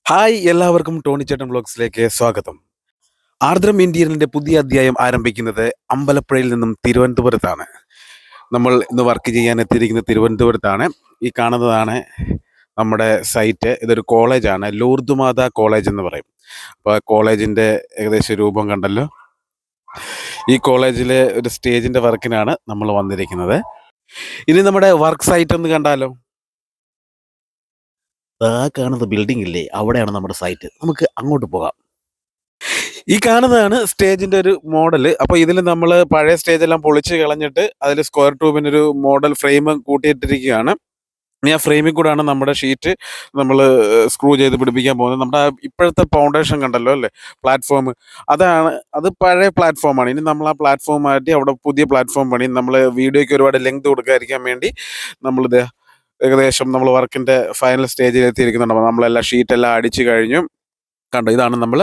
Hi എല്ലാവർക്കും Tony ചേട്ടൻ വ്ളോഗ്സിലേക്ക് സ്വാഗതം. ആർദ്രം ഇന്റീരിയറിന്റെ പുതിയ അധ്യായം ആരംഭിക്കുന്നത് അമ്പലപ്പുഴയിൽ നിന്നും തിരുവനന്തപുരത്താണ്. നമ്മൾ ഇന്ന് വർക്ക് ചെയ്യാൻ എത്തിയിരിക്കുന്നത് തിരുവനന്തപുരത്താണ്. ഈ കാണുന്നതാണ് നമ്മുടെ സൈറ്റ്. ഇതൊരു കോളേജാണ്, ലൂർദ് മാതാ കോളേജ് എന്ന് പറയും. അപ്പോൾ കോളേജിന്റെ ഏകദേശം രൂപം കണ്ടല്ലോ. ഈ കോളേജിലെ ഒരു സ്റ്റേജിന്റെ വർക്കിനാണ് നമ്മൾ വന്നിരിക്കുന്നത്. ഇനി നമ്മുടെ വർക്ക് സൈറ്റ് ഒന്ന് കണ്ടാലോ. ആ കാണുന്ന ബിൽഡിംഗ് ഇല്ലേ, അവിടെയാണ് നമ്മുടെ സൈറ്റ്. നമുക്ക് അങ്ങോട്ട് പോകാം. ഈ കാണുന്നതാണ് സ്റ്റേജിന്റെ ഒരു മോഡല്. അപ്പൊ ഇതിൽ നമ്മൾ പഴയ സ്റ്റേജ് എല്ലാം പൊളിച്ച് കളഞ്ഞിട്ട് അതിൽ സ്ക്വയർ ട്യൂബിന് ഒരു മോഡൽ ഫ്രെയിം കൂട്ടിയിട്ടിരിക്കുകയാണ്. ഇനി ആ ഫ്രെയിമിൽ കൂടാണ് നമ്മുടെ ഷീറ്റ് നമ്മൾ സ്ക്രൂ ചെയ്ത് പിടിപ്പിക്കാൻ പോകുന്നത്. നമ്മുടെ ഇപ്പോഴത്തെ ഫൗണ്ടേഷൻ കണ്ടല്ലോ അല്ലേ, പ്ലാറ്റ്ഫോം, അത് പഴയ പ്ലാറ്റ്ഫോമാണ്. ഇനി നമ്മൾ ആ പ്ലാറ്റ്ഫോം മാറ്റി അവിടെ പുതിയ പ്ലാറ്റ്ഫോം പണി. നമ്മൾ വീഡിയോയ്ക്ക് ഒരുപാട് ലെങ്ത് കൊടുക്കാതിരിക്കാൻ വേണ്ടി നമ്മളിത് ഏകദേശം നമ്മൾ വർക്കിന്റെ ഫൈനൽ സ്റ്റേജിൽ എത്തിയിരിക്കുന്നുണ്ട്. നമ്മളെല്ലാം ഷീറ്റെല്ലാം അടിച്ചു കഴിഞ്ഞു. കണ്ടോ, ഇതാണ് നമ്മൾ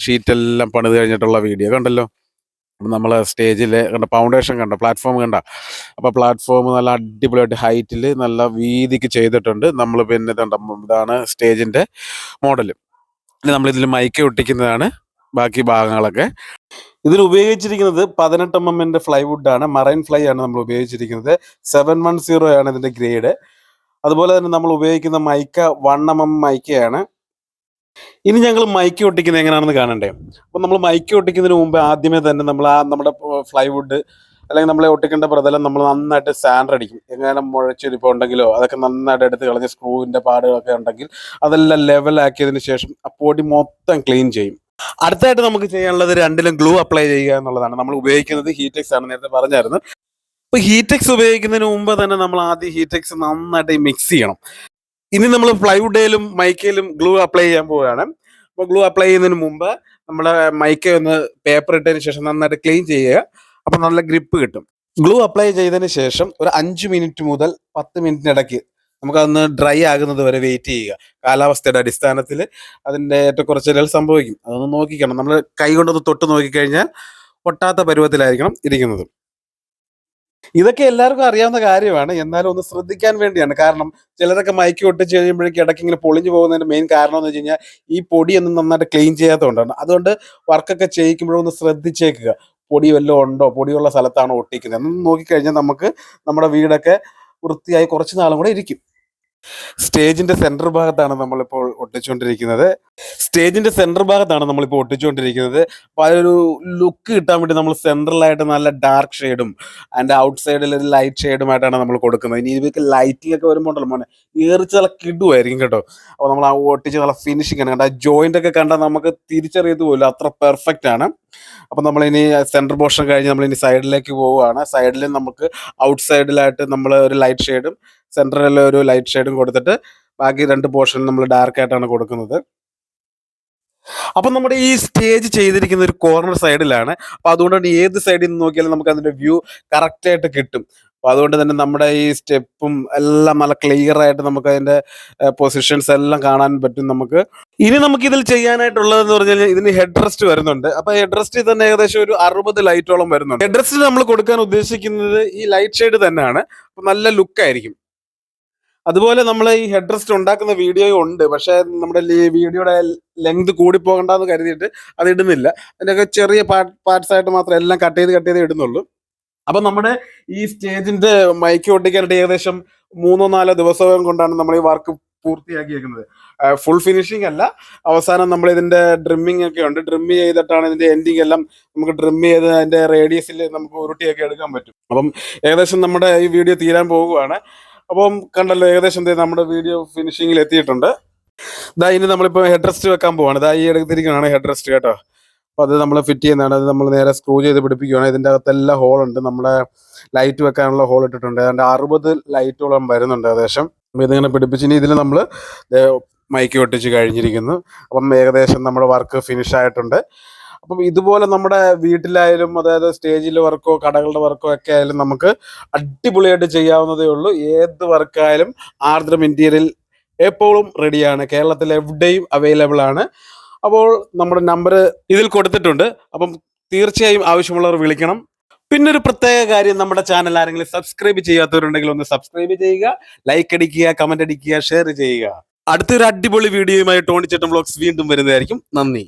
ഷീറ്റെല്ലാം പണിത് കഴിഞ്ഞിട്ടുള്ള വീഡിയോ കണ്ടല്ലോ. നമ്മൾ സ്റ്റേജിൽ കണ്ട ഫൗണ്ടേഷൻ കണ്ട പ്ലാറ്റ്ഫോം കണ്ട. അപ്പോൾ പ്ലാറ്റ്ഫോം നല്ല അടിപൊളിയായിട്ട് ഹൈറ്റിൽ നല്ല വീതിക്ക് ചെയ്തിട്ടുണ്ട്. നമ്മൾ പിന്നെ ഇതാണ് സ്റ്റേജിന്റെ മോഡൽ. ഇനി നമ്മളിതിൽ മൈക്ക് ഒട്ടിക്കുന്നതാണ് ബാക്കി ഭാഗങ്ങളൊക്കെ. ഇതിൽ ഉപയോഗിച്ചിരിക്കുന്നത് 18 mm ഫ്ലൈവുഡാണ്, മറൈൻ ഫ്ലൈ ആണ് നമ്മൾ ഉപയോഗിച്ചിരിക്കുന്നത്. 710 ആണ് ഇതിന്റെ ഗ്രേഡ്. അതുപോലെ തന്നെ നമ്മൾ ഉപയോഗിക്കുന്ന മൈക്ക 1 mm മൈക്കയാണ്. ഇനി ഞങ്ങൾ മൈക്ക് ഒട്ടിക്കുന്നത് എങ്ങനെയാണെന്ന് കാണണ്ടേ. അപ്പം നമ്മൾ മൈക്ക് ഒട്ടിക്കുന്നതിന് മുമ്പ് ആദ്യമേ തന്നെ നമ്മൾ നമ്മുടെ ഫ്ലൈവുഡ് അല്ലെങ്കിൽ നമ്മളെ ഒട്ടിക്കേണ്ട പ്രതലം നമ്മൾ നന്നായിട്ട് സാൻഡർ അടിക്കും. എങ്ങനെ മുഴച്ചൊരിപ്പോൾ ഉണ്ടെങ്കിലോ അതൊക്കെ നന്നായിട്ട് എടുത്ത് കളഞ്ഞ് സ്ക്രൂവിൻ്റെ പാടുകളൊക്കെ ഉണ്ടെങ്കിൽ അതെല്ലാം ലെവലാക്കിയതിന് ശേഷം ആ പൊടി മൊത്തം ക്ലീൻ ചെയ്യും. അടുത്തായിട്ട് നമുക്ക് ചെയ്യാനുള്ളത് രണ്ടിലും ഗ്ലൂ അപ്ലൈ ചെയ്യുക എന്നുള്ളതാണ്. നമ്മൾ ഉപയോഗിക്കുന്നത് ഹീറ്റെക്സ് ആണ്, നേരത്തെ പറഞ്ഞായിരുന്നു. ഇപ്പൊ ഹീറ്റെക്സ് ഉപയോഗിക്കുന്നതിന് മുമ്പ് തന്നെ നമ്മൾ ആദ്യം ഹീറ്റെക്സ് നന്നായിട്ട് മിക്സ് ചെയ്യണം. ഇനി നമ്മൾ പ്ലൈവുഡിലും മൈക്കയിലും ഗ്ലൂ അപ്ലൈ ചെയ്യാൻ പോവുകയാണ്. അപ്പോൾ ഗ്ലൂ അപ്ലൈ ചെയ്യുന്നതിന് മുമ്പ് നമ്മുടെ മൈക്ക ഒന്ന് പേപ്പർ ഇട്ടതിന് ശേഷം നന്നായിട്ട് ക്ലീൻ ചെയ്യുക. അപ്പം നല്ല ഗ്രിപ്പ് കിട്ടും. ഗ്ലൂ അപ്ലൈ ചെയ്തതിന് ശേഷം ഒരു 5 മിനിറ്റ് മുതൽ 10 മിനിറ്റിനിടയ്ക്ക് നമുക്കതൊന്ന് ഡ്രൈ ആകുന്നത് വരെ വെയിറ്റ് ചെയ്യുക. കാലാവസ്ഥയുടെ അടിസ്ഥാനത്തിൽ അതിൻ്റെ ഏറ്റക്കുറച്ചിലുകൾ സംഭവിക്കും. അതൊന്ന് നോക്കിക്കണം. നമ്മൾ കൈ കൊണ്ടൊന്ന് തൊട്ട് നോക്കിക്കഴിഞ്ഞാൽ ഒട്ടാത്ത പരുവത്തിലായിരിക്കണം ഇരിക്കുന്നത്. ഇതൊക്കെ എല്ലാവർക്കും അറിയാവുന്ന കാര്യമാണ്, എന്നാലും ഒന്ന് ശ്രദ്ധിക്കാൻ വേണ്ടിയാണ്. കാരണം ചിലരൊക്കെ മൈക്ക് ഒട്ടിച്ച് കഴിയുമ്പോഴേക്കും ഇടയ്ക്ക് ഇങ്ങനെ പൊളിഞ്ഞു പോകുന്നതിന്റെ മെയിൻ കാരണം എന്ന് വെച്ച് കഴിഞ്ഞാൽ ഈ പൊടിയൊന്നും നന്നായിട്ട് ക്ലീൻ ചെയ്യാത്തതുകൊണ്ടാണ്. അതുകൊണ്ട് വർക്കൊക്കെ ചെയ്യിക്കുമ്പോഴൊന്ന് ശ്രദ്ധിച്ചേക്കുക. പൊടി വല്ലതും ഉണ്ടോ, പൊടിയുള്ള സ്ഥലത്താണോ ഒട്ടിക്കുന്നത് എന്നൊന്ന് നോക്കിക്കഴിഞ്ഞാൽ നമുക്ക് നമ്മുടെ വീടൊക്കെ വൃത്തിയായി കുറച്ച് നാളും കൂടെ ഇരിക്കും. സ്റ്റേജിന്റെ സെന്റർ ഭാഗത്താണ് നമ്മളിപ്പോൾ ഒട്ടിച്ചുകൊണ്ടിരിക്കുന്നത്. അപ്പോൾ അതൊരു ലുക്ക് കിട്ടാൻ വേണ്ടി നമ്മൾ സെൻട്രലായിട്ട് നല്ല ഡാർക്ക് ഷെയ്ഡും അതിന്റെ ഔട്ട് സൈഡിൽ ഒരു ലൈറ്റ് ഷെയ്ഡുമായിട്ടാണ് നമ്മൾ കൊടുക്കുന്നത്. ഇനി ഇവർക്ക് ലൈറ്റിംഗ് ഒക്കെ വരുമ്പോൾ ഉണ്ടല്ലോ മോനെ, ഏറിച്ച് നല്ല കിടുമായിരിക്കും കേട്ടോ. അപ്പോൾ നമ്മൾ ആ ഒട്ടിച്ച് നല്ല ഫിനിഷിംഗ് ആണ്. കണ്ട ജോയിന്റ് ഒക്കെ കണ്ടാൽ നമുക്ക് തിരിച്ചറിയത് പോലും അത്ര പെർഫെക്റ്റ് ആണ്. അപ്പം നമ്മളിനി സെൻട്രൽ പോർഷൻ കഴിഞ്ഞ് നമ്മളിനി സൈഡിലേക്ക് പോവുകയാണ്. സൈഡിൽ നമുക്ക് ഔട്ട് സൈഡിലായിട്ട് നമ്മൾ ഒരു ലൈറ്റ് ഷെയ്ഡും സെൻട്രലിൽ ഒരു ലൈറ്റ് ഷെയ്ഡും കൊടുത്തിട്ട് ബാക്കി 2 പോർഷൻ നമ്മൾ ഡാർക്ക് ആയിട്ടാണ് കൊടുക്കുന്നത്. അപ്പം നമ്മുടെ ഈ സ്റ്റേജ് ചെയ്തിരിക്കുന്ന ഒരു കോർണർ സൈഡിലാണ്. അപ്പം അതുകൊണ്ട് തന്നെ ഏത് സൈഡിൽ നിന്ന് നോക്കിയാലും നമുക്ക് അതിന്റെ വ്യൂ കറക്റ്റ് ആയിട്ട് കിട്ടും. അപ്പം അതുകൊണ്ട് തന്നെ നമ്മുടെ ഈ സ്റ്റെപ്പും എല്ലാം നല്ല ക്ലിയർ ആയിട്ട് നമുക്ക് അതിന്റെ പൊസിഷൻസ് എല്ലാം കാണാൻ പറ്റും നമുക്ക്. ഇനി നമുക്ക് ഇതിൽ ചെയ്യാനായിട്ടുള്ളതെന്ന് പറഞ്ഞു കഴിഞ്ഞാൽ ഇതിന് ഹെഡ് റെസ്റ്റ് വരുന്നുണ്ട്. അപ്പൊ ഹെഡ് റെസ്റ്റിൽ തന്നെ ഏകദേശം ഒരു 60 ലൈറ്റോളം വരുന്നുണ്ട്. ഹെഡ് റെസ്റ്റിൽ നമ്മൾ കൊടുക്കാൻ ഉദ്ദേശിക്കുന്നത് ഈ ലൈറ്റ് ഷെയ്ഡ് തന്നെയാണ്. അപ്പൊ നല്ല ലുക്ക് ആയിരിക്കും. അതുപോലെ നമ്മൾ ഈ ഹെഡ് റെസ്റ്റ് ഉണ്ടാക്കുന്ന വീഡിയോ ഉണ്ട്, പക്ഷെ നമ്മുടെ ഈ വീഡിയോയുടെ ലെങ്ത് കൂടി പോകണ്ടെന്ന് കരുതിയിട്ട് അത് ഇടുന്നില്ല. അതിൻ്റെയൊക്കെ ചെറിയ പാർട്സ് ആയിട്ട് മാത്രം എല്ലാം കട്ട് ചെയ്ത് ഇടുന്നുള്ളൂ. അപ്പൊ നമ്മുടെ ഈ സ്റ്റേജിന്റെ മൈക്ക് ഒട്ടിക്കാനായിട്ട് ഏകദേശം 3-4 ദിവസം കൊണ്ടാണ് നമ്മൾ ഈ വർക്ക് പൂർത്തിയാക്കിയേക്കുന്നത്. ഫുൾ ഫിനിഷിംഗ് അല്ല, അവസാനം നമ്മൾ ഇതിന്റെ ഡ്രിമ്മിങ് ഒക്കെ ഉണ്ട്. ഡ്രിം ചെയ്തിട്ടാണ് ഇതിന്റെ എൻഡിങ് എല്ലാം നമുക്ക് ഡ്രിം ചെയ്ത് അതിന്റെ റേഡിയസിൽ നമുക്ക് ഉരുട്ടിയൊക്കെ എടുക്കാൻ പറ്റും. അപ്പം ഏകദേശം നമ്മുടെ ഈ വീഡിയോ തീരാൻ പോകുകയാണ്. അപ്പം കണ്ടല്ലോ, ഏകദേശം നമ്മുടെ വീഡിയോ ഫിനിഷിങ്ങിൽ എത്തിയിട്ടുണ്ട്. ഇനി നമ്മളിപ്പോൾ ഹെഡ് റെസ്റ്റ് വെക്കാൻ പോവാണ്. ഈ എടുത്തിരിക്കുന്നതാണ് ഹെഡ് റെസ്റ്റ് കേട്ടോ. അപ്പോൾ അത് നമ്മൾ ഫിറ്റ് ചെയ്യുന്നതാണ്. അത് നമ്മൾ നേരെ സ്ക്രൂ ചെയ്ത് പിടിപ്പിക്കുകയാണ്. ഇതിൻ്റെ അകത്തെല്ലാം ഹോളുണ്ട്. നമ്മുടെ ലൈറ്റ് വെക്കാനുള്ള ഹോൾ ഇട്ടിട്ടുണ്ട്. അതിൻ്റെ 60 ലൈറ്റോളം വരുന്നുണ്ട് ഏകദേശം. അപ്പോൾ ഇതിങ്ങനെ പിടിപ്പിച്ച് ഇനി ഇതിൽ നമ്മൾ മൈക്ക് ഒട്ടിച്ച് കഴിഞ്ഞിരിക്കുന്നു. അപ്പം ഏകദേശം നമ്മുടെ വർക്ക് ഫിനിഷ് ആയിട്ടുണ്ട്. അപ്പം ഇതുപോലെ നമ്മുടെ വീട്ടിലായാലും, അതായത് സ്റ്റേജിലെ വർക്കോ കടകളുടെ വർക്കോ ഒക്കെ ആയാലും നമുക്ക് അടിപൊളിയായിട്ട് ചെയ്യാവുന്നതേ ഉള്ളൂ. ഏത് വർക്കായാലും ആർദ്രം ഇന്റീരിയൽ എപ്പോഴും റെഡിയാണ്. കേരളത്തിൽ എവിടെയും അവൈലബിൾ ആണ്. അപ്പോൾ നമ്മുടെ നമ്പർ ഇതിൽ കൊടുത്തിട്ടുണ്ട്. അപ്പം തീർച്ചയായും ആവശ്യമുള്ളവർ വിളിക്കണം. പിന്നൊരു പ്രത്യേക കാര്യം, നമ്മുടെ ചാനൽ ആരെങ്കിലും സബ്സ്ക്രൈബ് ചെയ്യാത്തവരുണ്ടെങ്കിൽ ഒന്ന് സബ്സ്ക്രൈബ് ചെയ്യുക, ലൈക്ക് അടിക്കുക, കമന്റ് അടിക്കുക, ഷെയർ ചെയ്യുക. അടുത്തൊരു അടിപൊളി വീഡിയോയുമായി ടോണി ചേട്ടൻ വ്ളോഗ്സ് വീണ്ടും വരുന്നതായിരിക്കും. നന്ദി.